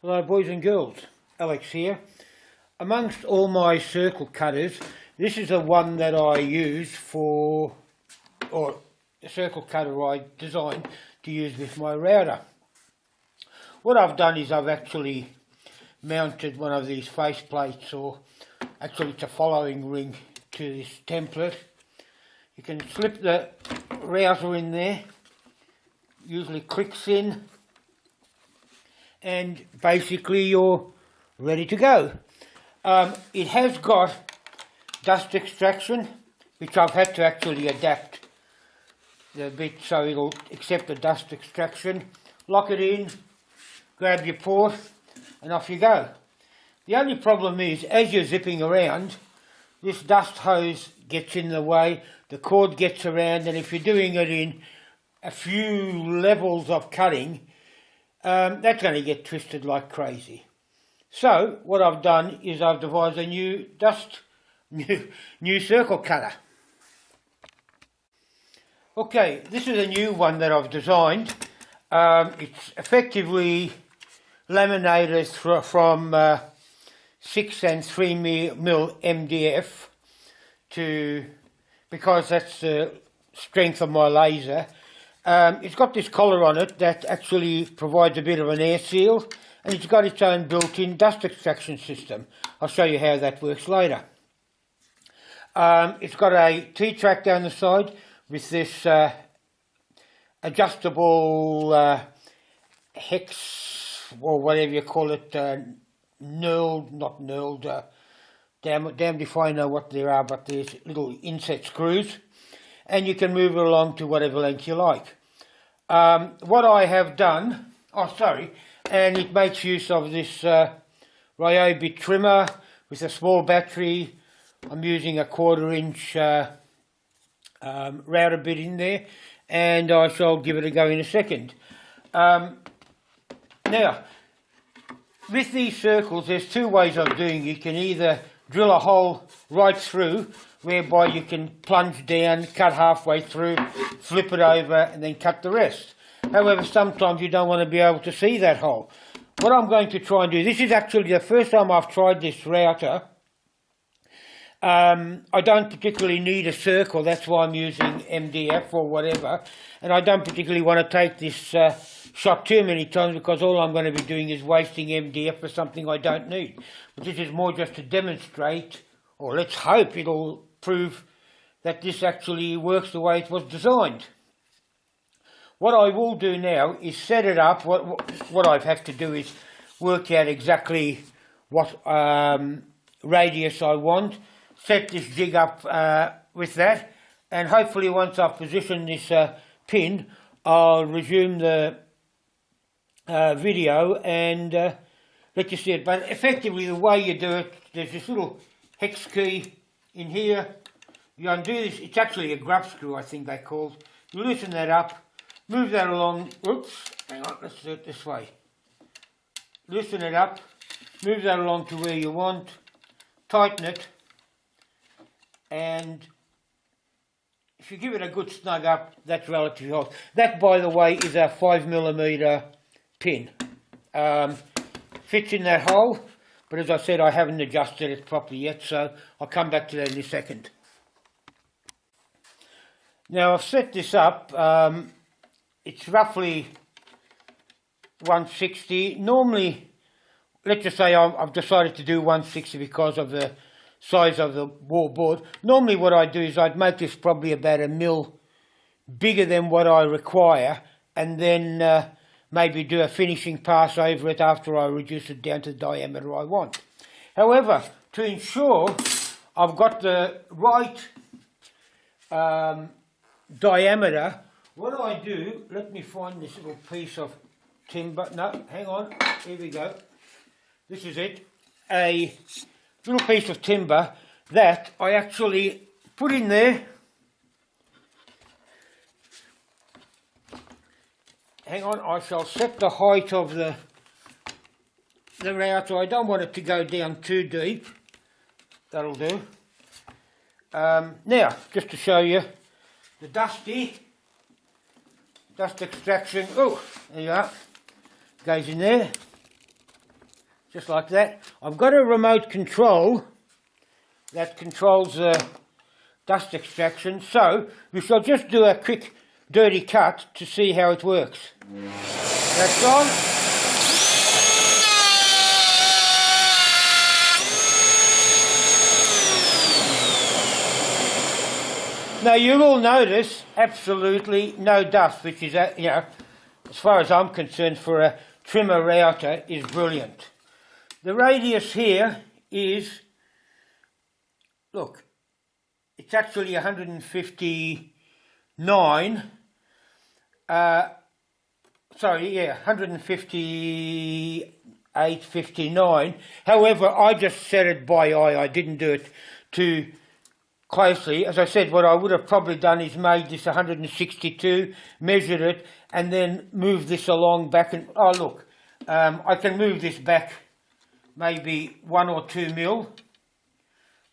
Hello boys and girls, Alex here. Amongst all my circle cutters, this is the one that I use for, or the circle cutter I designed to use with my router. What I've done is I've actually mounted one of these face plates, or actually it's a following ring to this template. You can slip the router in there, usually clicks in, and basically you're ready to go. It has got dust extraction, which I've had to actually adapt the bit so it'll accept the dust extraction. Lock it in, grab your port, and off you go. The only problem is, as you're zipping around, this dust hose gets in the way, the cord gets around, and if you're doing it in a few levels of cutting, that's going to get twisted like crazy. So what I've done is I've devised a new circle cutter. Okay, this is a new one that I've designed. It's effectively laminated from 6 and 3 mil MDF because that's the strength of my laser. It's got this collar on it that actually provides a bit of an air seal, and it's got its own built-in dust extraction system. I'll show you how that works later. It's got a T-track down the side with this adjustable hex, or whatever you call it, damned if I know what there are, but there's little inset screws, and you can move it along to whatever length you like. What I have done, and it makes use of this Ryobi Trimmer with a small battery. I'm using a 1/4 inch router bit in there, and I shall give it a go in a second. Now, with these circles, there's two ways of doing it. You can either drill a hole right through, whereby you can plunge down, cut halfway through, flip it over, and then cut the rest. However, sometimes you don't want to be able to see that hole. What I'm going to try and do, this is actually the first time I've tried this router. I don't particularly need a circle, that's why I'm using MDF or whatever, and I don't particularly want to take this shot too many times, because all I'm going to be doing is wasting MDF for something I don't need. But this is more just to demonstrate, or let's hope it'll prove that this actually works the way it was designed. What I will do now is set it up. What I have to do is work out exactly what radius I want, set this jig up with that, and hopefully once I've positioned this pin, I'll resume the video and let you see it. But effectively the way you do it, there's this little hex key in here. You undo this, it's actually a grub screw, I think they're called. You loosen that up, move that along, oops, hang on, let's do it this way. Loosen it up, move that along to where you want, tighten it, and if you give it a good snug up, that's relatively hot. That, by the way, is a 5mm pin. Fits in that hole, but as I said, I haven't adjusted it properly yet, so I'll come back to that in a second. Now I've set this up, it's roughly 160. Normally, let's just say I've decided to do 160 because of the size of the wall board. Normally what I do is I'd make this probably about 1 mil bigger than what I require, and then maybe do a finishing pass over it after I reduce it down to the diameter I want. However, to ensure I've got the right diameter, what I do, let me find this little piece of timber. No, hang on, here we go. This is it. A little piece of timber that I actually put in there. Hang on, I shall set the height of the router. I don't want it to go down too deep. That'll do. Now, just to show you the dust extraction. Oh, there you are. Goes in there. just like that. I've got a remote control that controls the dust extraction, so we shall just do a quick dirty cut to see how it works. That's on. Now you'll all notice absolutely no dust, which is, you know, as far as I'm concerned, for a trimmer router is brilliant. The radius here is, look, it's actually 159, 158, 59. However, I just set it by eye. I didn't do it too closely. As I said, what I would have probably done is made this 162, measured it, and then moved this along back. And oh look, I can move this back maybe 1 or 2 mil.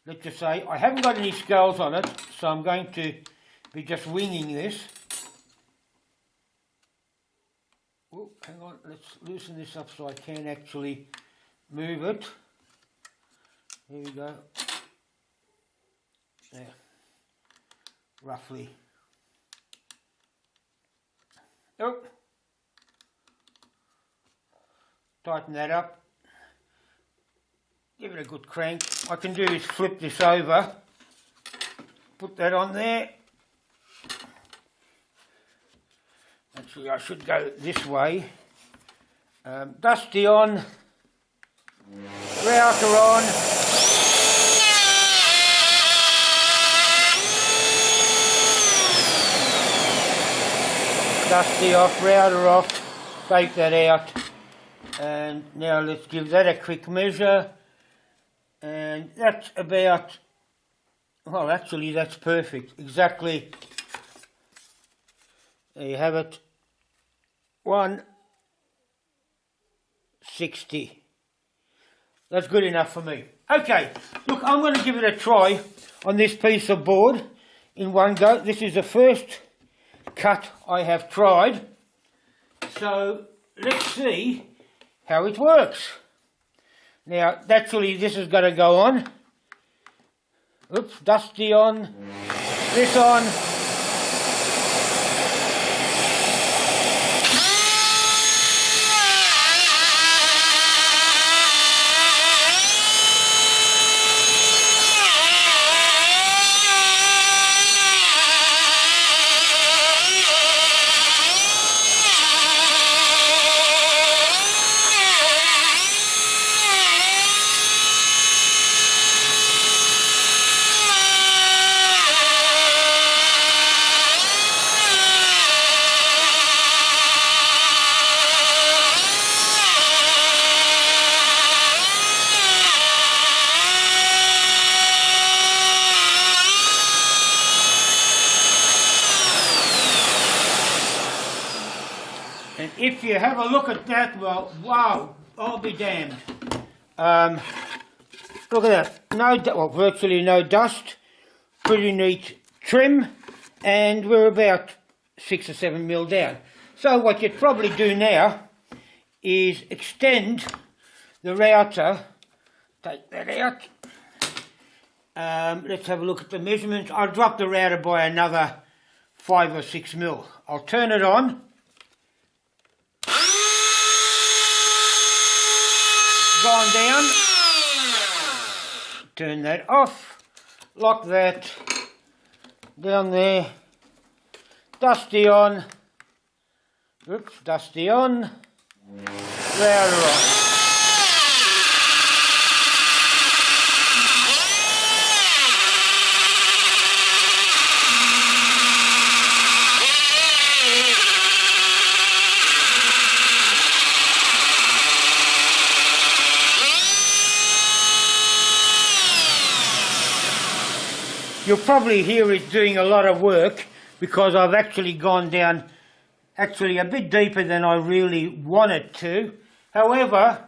Let's just say I haven't got any scales on it, so I'm going to be just winging this. Oh, hang on, let's loosen this up so I can actually move it. There we go. There, roughly. Oh, tighten that up. Give it a good crank. I can do is flip this over, put that on there. Actually, I should go this way. Dusty on, router on. Dusty off, router off, take that out, and now let's give that a quick measure, and that's about, well actually that's perfect, exactly, there you have it, 160, that's good enough for me. Okay, look, I'm going to give it a try on this piece of board in one go. This is the first cut I have tried, so let's see how it works. Now naturally this is going to go on, oops, dusty on, this on, and if you have a look at that, well, wow, I'll be damned. Look at that, well, virtually no dust, pretty neat trim, and we're about 6 or 7 mil down. So what you'd probably do now is extend the router, take that out. Let's have a look at the measurements. I'll drop the router by another 5 or 6 mil. I'll turn it on. It's gone down. Turn that off. Lock that down there. Dusty on. Oops, dusty on. Router on. You'll probably hear it doing a lot of work because I've actually gone down a bit deeper than I really wanted to. However,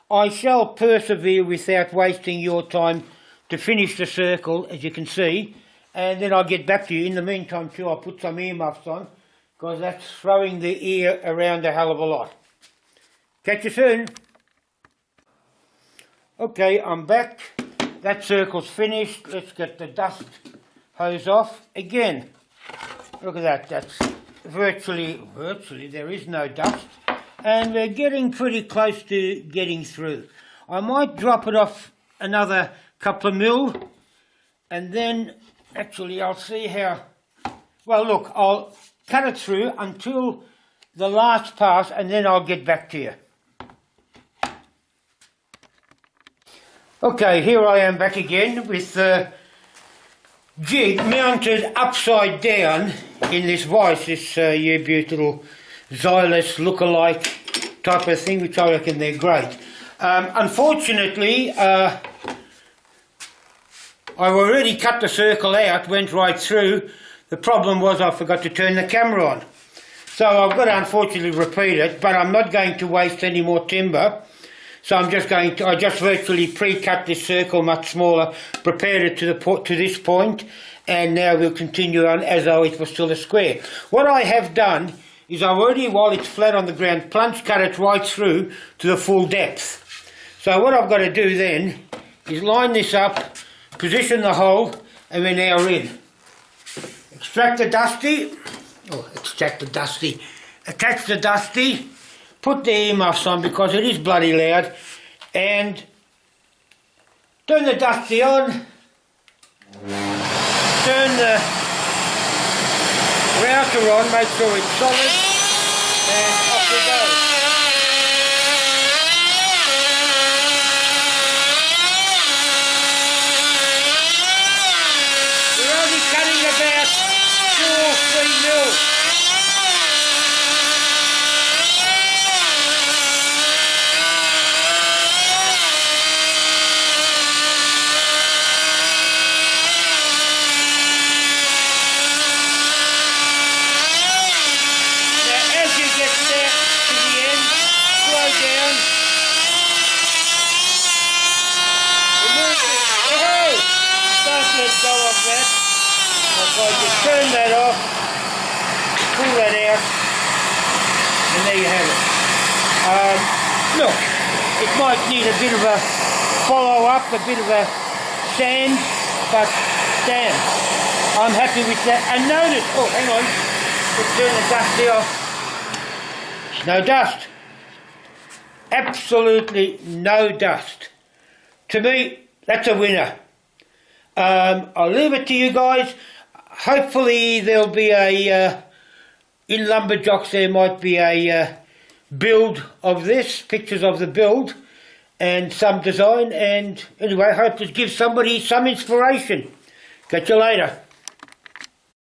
I shall persevere without wasting your time to finish the circle, as you can see, and then I'll get back to you. In the meantime too, I'll put some earmuffs on because that's throwing the ear around a hell of a lot. Catch you soon. Okay, I'm back. That circle's finished. Let's get the dust hose off. Again, look at that. That's virtually there is no dust. And we're getting pretty close to getting through. I might drop it off another couple of mil. And then, actually, I'll see how... Well, look, I'll cut it through until the last pass, and then I'll get back to you. Okay, here I am back again with the jig mounted upside down in this vise, this U-boot little Xylus look-alike type of thing, which I reckon they're great. Unfortunately, I've already cut the circle out, went right through. The problem was I forgot to turn the camera on. So I've got to unfortunately repeat it, but I'm not going to waste any more timber. So I'm just going to, I just virtually pre-cut this circle much smaller, prepared it to this point, and now we'll continue on as though it was still a square. What I have done is I've already, while it's flat on the ground, plunge cut it right through to the full depth. So what I've got to do then is line this up, position the hole, and we're now in. Extract the dusty, attach the dusty, put the earmuffs on because it is bloody loud, and turn the dusty on, turn the router on, make sure it's solid, and off we go. We're only cutting about 2 or 3 mil. Go of that. If I just turn that off, pull that out, and there you have it. Look, it might need a bit of a follow-up, a bit of a sand, but damn, I'm happy with that. And notice, oh, hang on, let's turn the dusty off. No dust. Absolutely no dust. To me, that's a winner. I'll leave it to you guys. Hopefully there'll be a, in Lumber Jocks there might be a build of this, pictures of the build and some design, and anyway, I hope this gives somebody some inspiration. Catch you later.